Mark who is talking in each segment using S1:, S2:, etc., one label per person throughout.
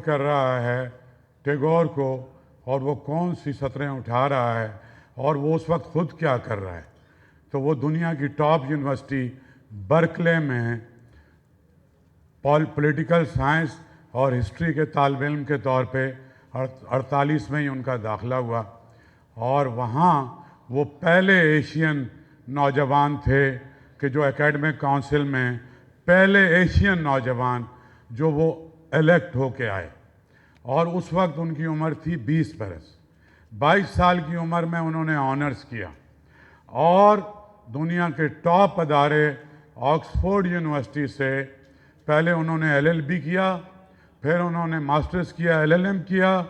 S1: कर रहा है टैगोर को और वो कौन सी सतरें उठा रहा है और वो उस वक्त खुद क्या कर रहा है। तो वो दुनिया की टॉप यूनिवर्सिटी बर्कले में पॉलिटिकल साइंस और हिस्ट्री के तालिब इल्म के तौर पे 48 में ही उनका दाखिला हुआ और वहाँ वो पहले एशियन नौजवान थे कि जो एकेडमिक काउंसिल में पहले एशियन नौजवान जो वो इलेक्ट होके आए और उस वक्त उनकी उम्र थी 20 बरस। 22 साल की उम्र में उन्होंने ऑनर्स किया और दुनिया के टॉप अदारे ऑक्सफोर्ड यूनिवर्सिटी से पहले उन्होंने एलएलबी किया, फिर उन्होंने मास्टर्स किया, एलएलएम किया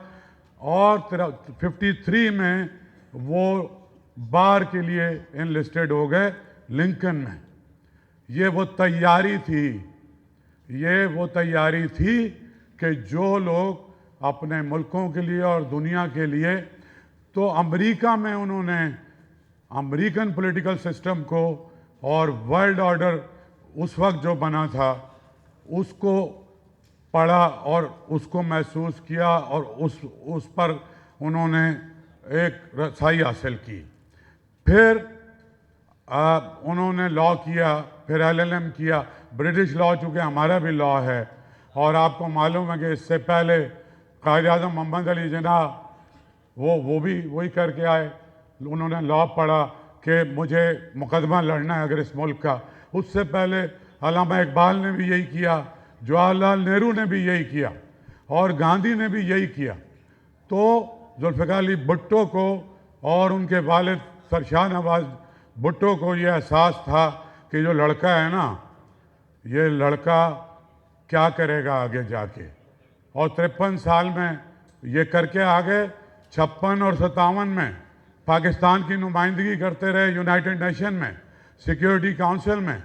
S1: और 53 में वो बार के लिए इनलिस्टेड हो गए लिंकन में। ये वो तैयारी थी कि जो लोग अपने मुल्कों के लिए और दुनिया के लिए, तो अमेरिका में उन्होंने अमेरिकन पॉलिटिकल सिस्टम को और वर्ल्ड ऑर्डर उस वक्त जो बना था उसको पढ़ा और उसको महसूस किया और उस पर उन्होंने एक रसाई हासिल की। फिर उन्होंने लॉ किया, फिर एलएलएम किया, ब्रिटिश लॉ चूँकि हमारा भी लॉ है और आपको मालूम है कि इससे पहले कायद-ए-आज़म मोहम्मद अली जिन्ना वो भी वही करके आए। उन्होंने लॉ पढ़ा कि मुझे मुकदमा लड़ना है अगर इस मुल्क का। उससे पहले अल्लामा इकबाल ने भी यही किया, जवाहरलाल नेहरू ने भी यही किया और गांधी ने भी यही किया। तो जुल्फ़िकार अली भुट्टो को और उनके वालिद शाह नवाज भुट्टो को ये एहसास था कि जो लड़का है ना, ये लड़का क्या करेगा आगे जाके, और 53 साल में ये करके आ गए। 56 और 57 में पाकिस्तान की नुमाइंदगी करते रहे यूनाइटेड नेशन में, सिक्योरिटी काउंसिल में।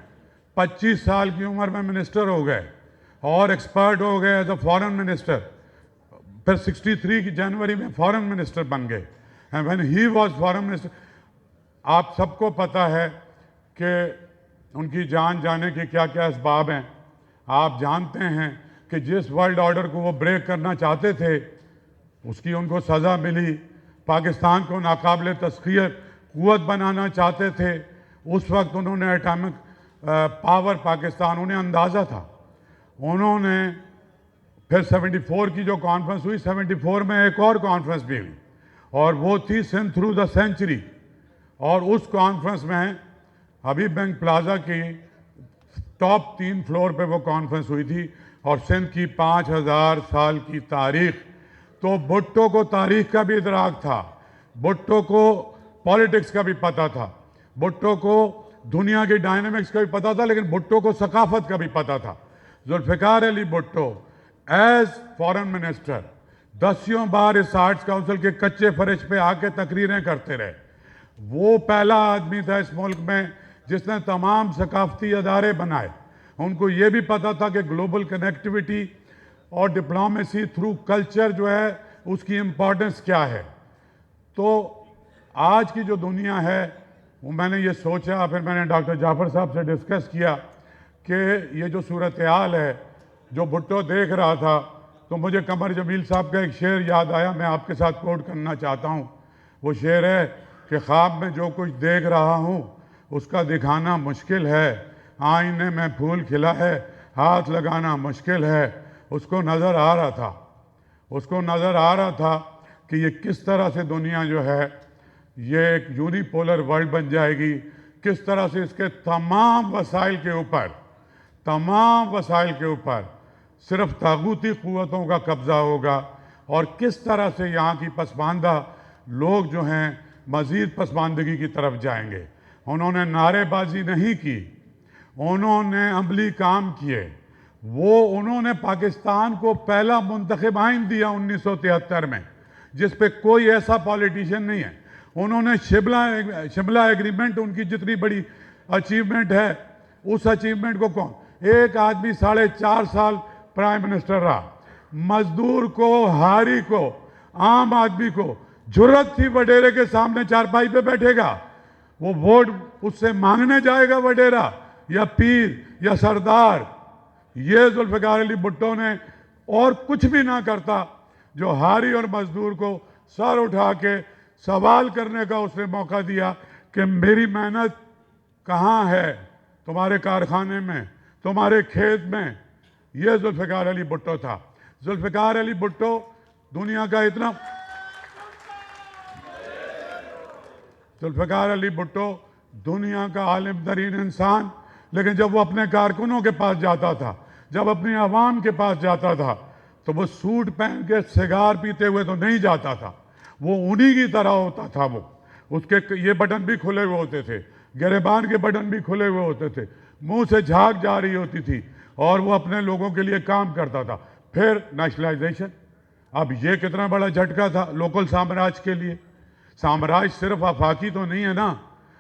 S1: 25 साल की उम्र में मिनिस्टर हो गए और एक्सपर्ट हो गए एज अ फॉरेन मिनिस्टर। फिर 63 की जनवरी में फॉरेन मिनिस्टर बन गए। And when he was foreign minister, आप सबको पता है कि उनकी जान जाने के क्या क्या असबाब हैं। आप जानते हैं कि जिस वर्ल्ड ऑर्डर को वो ब्रेक करना चाहते थे उसकी उनको सज़ा मिली। पाकिस्तान को नाकाबिल तस्खीर क़ुव्वत बनाना चाहते थे, उस वक्त उन्होंने एटॉमिक पावर पाकिस्तान, उन्हें अंदाज़ा था। उन्होंने फिर 74 की जो कॉन्फ्रेंस हुई, 74 में एक और कॉन्फ्रेंस भी हुई और वो थी सिंध थ्रू द सेंचुरी। और उस कॉन्फ्रेंस में हबीब बैंक प्लाजा की टॉप 3 फ्लोर पे वो कॉन्फ्रेंस हुई थी और सिंध की 5000 साल की तारीख। तो भुट्टो को तारीख का भी इदराक था, भुट्टो को पॉलिटिक्स का भी पता था, भुट्टो को दुनिया की डायनेमिक्स का भी पता था, लेकिन भुट्टो को सकाफत का भी पता था। Zulfikar Ali Bhutto as foreign minister 10 बार इस आर्ट्स काउंसिल के कच्चे फर्श पे आके तकरीरें करते रहे। वो पहला आदमी था इस मुल्क में जिसने तमाम सकाफती अदारे बनाए। उनको ये भी पता था कि ग्लोबल कनेक्टिविटी और डिप्लोमेसी थ्रू कल्चर जो है उसकी इम्पोर्टेंस क्या है। तो आज की जो दुनिया है वो मैंने ये सोचा, फिर मैंने डॉक्टर जाफ़र साहब से डिस्कस किया कि ये जो सूरत हाल है जो भुट्टो देख रहा था, तो मुझे कमर जमील साहब का एक शेर याद आया, मैं आपके साथ कोट करना चाहता हूँ। वो शेर है कि ख्वाब में जो कुछ देख रहा हूँ उसका दिखाना मुश्किल है, आईने में फूल खिला है हाथ लगाना मुश्किल है। उसको नज़र आ रहा था कि ये किस तरह से दुनिया जो है ये एक यूनिपोलर वर्ल्ड बन जाएगी, किस तरह से इसके तमाम वसाइल के ऊपर सिर्फ तागूती क़ुव्वतों का कब्ज़ा होगा और किस तरह से यहाँ की पसमानदा लोग जो हैं मज़ीद पसमानदगी की तरफ जाएंगे। उन्होंने नारेबाजी नहीं की, उन्होंने अमली काम किए। उन्होंने पाकिस्तान को पहला मुंतखब आइन दिया 1973 में, जिस पे कोई ऐसा पॉलिटिशियन नहीं है। उन्होंने शिमला एग्रीमेंट, उनकी जितनी बड़ी अचीवमेंट है, उस अचीवमेंट को एक आदमी 4.5 साल प्राइम मिनिस्टर रहा, मजदूर को, हारी को, आम आदमी को जुर्रत थी वडेरे के सामने चारपाई पे बैठेगा, वो वोट उससे मांगने जाएगा वडेरा या पीर या सरदार। ये जुल्फ़िकार अली भुट्टो ने और कुछ भी ना करता, जो हारी और मजदूर को सर उठा के सवाल करने का उसने मौका दिया कि मेरी मेहनत कहाँ है, तुम्हारे कारखाने में, तुम्हारे खेत में, ये जुल्फ़िकार अली भुट्टो था। जुल्फ़िकार अली भुट्टो दुनिया का इतना जुल्फ़िकार अली भुट्टो दुनिया का आलिम तरीन इंसान, लेकिन जब वो अपने कारकुनों के पास जाता था, जब अपनी आवाम के पास जाता था, तो वो सूट पहन के सिगार पीते हुए तो नहीं जाता था, वो उन्हीं की तरह होता था। वो उसके ये बटन भी खुले हुए होते थे, गिरेबान के बटन भी खुले हुए होते थे, मुंह से झाग जा रही होती थी, और वो अपने लोगों के लिए काम करता था। फिर नेशनलाइजेशन, अब ये कितना बड़ा झटका था लोकल साम्राज्य के लिए। साम्राज्य सिर्फ आफाकी तो नहीं है ना,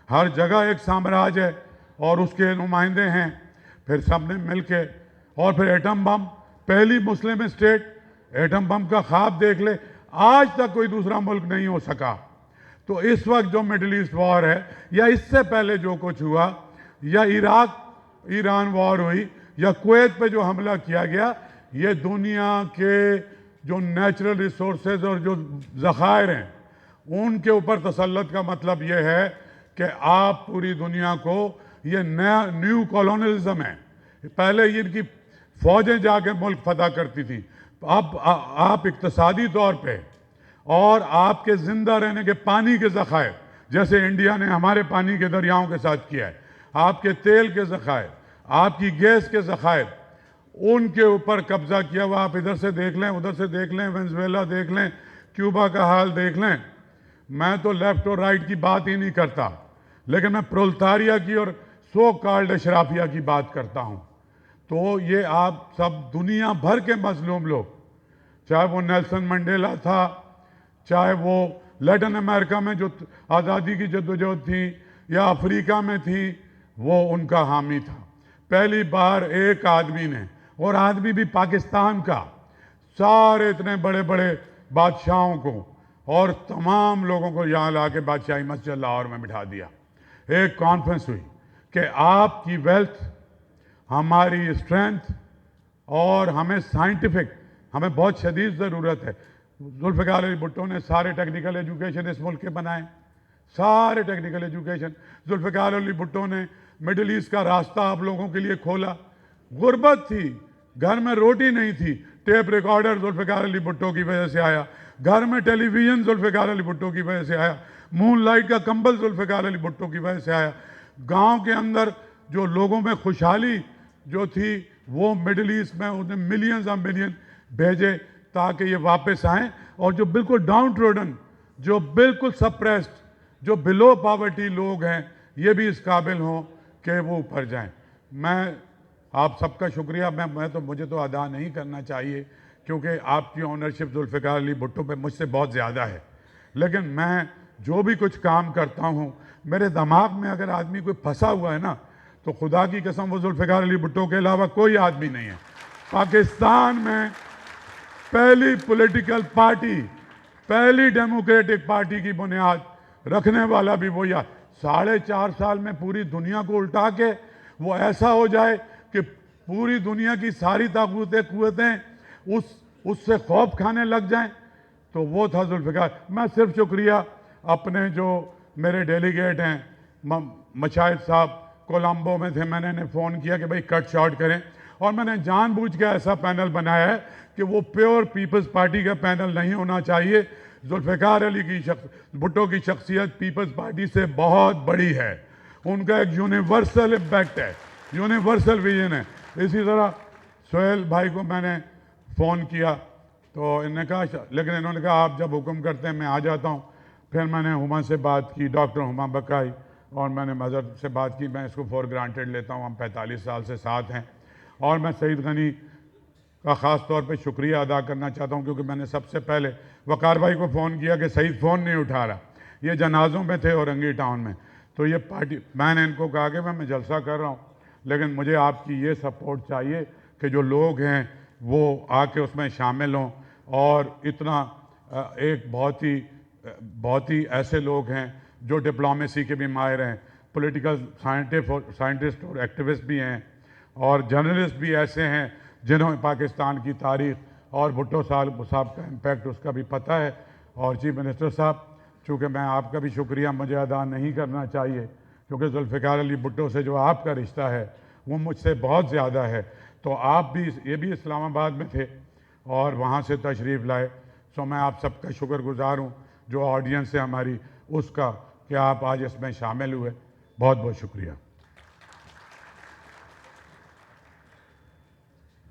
S1: हर जगह एक साम्राज्य है और उसके नुमाइंदे हैं। फिर सबने मिलके, और फिर एटम बम, पहली मुस्लिम स्टेट, एटम बम का ख्वाब देख ले, आज तक कोई दूसरा मुल्क नहीं हो सका। तो इस वक्त जो मिडिल ईस्ट वॉर है, या इससे पहले जो कुछ हुआ, या इराक ईरान वॉर हुई, या कुवैत पे जो हमला किया गया, ये दुनिया के जो नेचुरल रिसोर्सेज और जो ज़खायर हैं उनके ऊपर तसल्लुत का मतलब ये है कि आप पूरी दुनिया को, ये नया न्यू कॉलोनियलिज्म है। पहले इनकी फौजें जाके मुल्क फतह करती थी, अब आप इक्तसादी तौर पे और आपके ज़िंदा रहने के पानी के ज़खायर, जैसे इंडिया ने हमारे पानी के दरियाओं के साथ किया है, आपके तेल के ज़खायर, आपकी गैस के ज़खायर, उनके ऊपर कब्ज़ा किया हुआ। आप इधर से देख लें, उधर से देख लें, वेनेजुएला देख लें, क्यूबा का हाल देख लें। मैं तो लेफ्ट और राइट की बात ही नहीं करता, लेकिन मैं प्रोलेटारिया की और सो कॉल्ड अशराफिया की बात करता हूँ। तो ये आप सब दुनिया भर के मजलूम लोग, चाहे वो नेल्सन मंडेला था, चाहे वो लैटिन अमेरिका में जो आज़ादी की जद्दोजहद थी, या अफ्रीका में थी, वो उनका हामी था। पहली बार एक आदमी ने, और आदमी भी पाकिस्तान का, सारे इतने बड़े बड़े बादशाहों को और तमाम लोगों को यहाँ ला के बादशाही मस्जिद लाहौर में बिठा दिया। एक कॉन्फ्रेंस हुई कि आपकी वेल्थ हमारी स्ट्रेंथ, और हमें साइंटिफिक, हमें बहुत शदीद ज़रूरत है। जुल्फ़िकार अली भुट्टो ने सारे टेक्निकल एजुकेशन इस मुल्क के बनाए, सारे टेक्निकल एजुकेशन। जुल्फ़िकार अली भुट्टो ने मिडिल ईस्ट का रास्ता आप लोगों के लिए खोला। गुर्बत थी, घर में रोटी नहीं थी, टेप रिकॉर्डर जुल्फ़िकार अली भुट्टो की वजह से आया, घर में टेलीविज़न जुल्फ़िकार अली भुट्टो की वजह से आया, मून लाइट का कंबल जुल्फ़िकार अली भुट्टो की वजह से आया। गांव के अंदर जो लोगों में खुशहाली जो थी, वो मिडिल ईस्ट में उन्हें मिलियंस ऑफ मिलियन भेजे ताकि ये वापस आएँ, और जो बिल्कुल डाउन ट्रोडन, जो बिल्कुल सप्रेस्ड, जो बिलो पॉवर्टी लोग हैं, ये भी इस काबिल हों कि वो ऊपर जाएं। मैं आप सबका शुक्रिया, मुझे तो अदा नहीं करना चाहिए, क्योंकि आपकी ऑनरशिप जुल्फ़िकार अली भुट्टो पे मुझसे बहुत ज़्यादा है। लेकिन मैं जो भी कुछ काम करता हूँ, मेरे दिमाग में अगर आदमी कोई फंसा हुआ है ना, तो खुदा की कसम वो जुल्फ़िकार अली भुट्टो के अलावा कोई आदमी नहीं है। पाकिस्तान में पहली पॉलिटिकल पार्टी, पहली डेमोक्रेटिक पार्टी की बुनियाद रखने वाला भी वही है। 4.5 साल में पूरी दुनिया को उल्टा के वो ऐसा हो जाए कि पूरी दुनिया की सारी कुव्वतें उससे खौफ खाने लग जाएं, तो वो था जुल्फ़िकार। मैं सिर्फ शुक्रिया अपने जो मेरे डेलीगेट हैं, मशाहिद साहब कोलंबो में थे, मैंने इन्हें फ़ोन किया कि भाई कट शॉर्ट करें, और मैंने जानबूझ के ऐसा पैनल बनाया है कि वो प्योर पीपल्स पार्टी का पैनल नहीं होना चाहिए। जुल्फ़िकार अली भुट्टो की शख्सियत पीपल्स पार्टी से बहुत बड़ी है, उनका एक यूनिवर्सल इम्पैक्ट है, यूनिवर्सल विजन है। इसी तरह सोहेल भाई को मैंने फ़ोन किया, तो इन्होंने कहा, लेकिन इन्होंने कहा आप जब हुक्म करते हैं मैं आ जाता हूँ। फिर मैंने हुमा से बात की, डॉक्टर हुमा बकाई, और मैंने मज़हर से बात की। मैं इसको फॉर ग्रांटेड लेता हूँ, हम 45 साल से साथ हैं। और मैं सईद गनी का ख़ास तौर पे शुक्रिया अदा करना चाहता हूँ, क्योंकि मैंने सबसे पहले वकार भाई को फ़ोन किया कि सईद फ़ोन नहीं उठा रहा, ये जनाज़ों में थे औरंगी टाउन में, तो ये पार्टी, मैंने इनको कहा कि मैं जलसा कर रहा हूँ, लेकिन मुझे आपकी ये सपोर्ट चाहिए कि जो लोग हैं वो आके उसमें शामिल हों। और इतना एक बहुत ही ऐसे लोग हैं जो डिप्लोमेसी के भी माहिर हैं, पॉलिटिकल साइंटिस्ट और एक्टिविस्ट भी हैं, और जर्नलिस्ट भी ऐसे हैं जिन्होंने पाकिस्तान की तारीख और भुट्टो साहब का इम्पैक्ट उसका भी पता है। और चीफ मिनिस्टर साहब, चूँकि मैं आपका भी शुक्रिया मुझे अदा नहीं करना चाहिए, क्योंकि जुल्फ़िकार अली भुट्टो से जो आपका रिश्ता है वो मुझसे बहुत ज़्यादा है। तो आप भी, ये भी इस्लामाबाद में थे और वहाँ से तशरीफ़ लाए। सो मैं आप सबका शुक्रगुज़ार हूँ, जो ऑडियंस है हमारी उसका, कि आप आज इसमें शामिल हुए। बहुत बहुत शुक्रिया।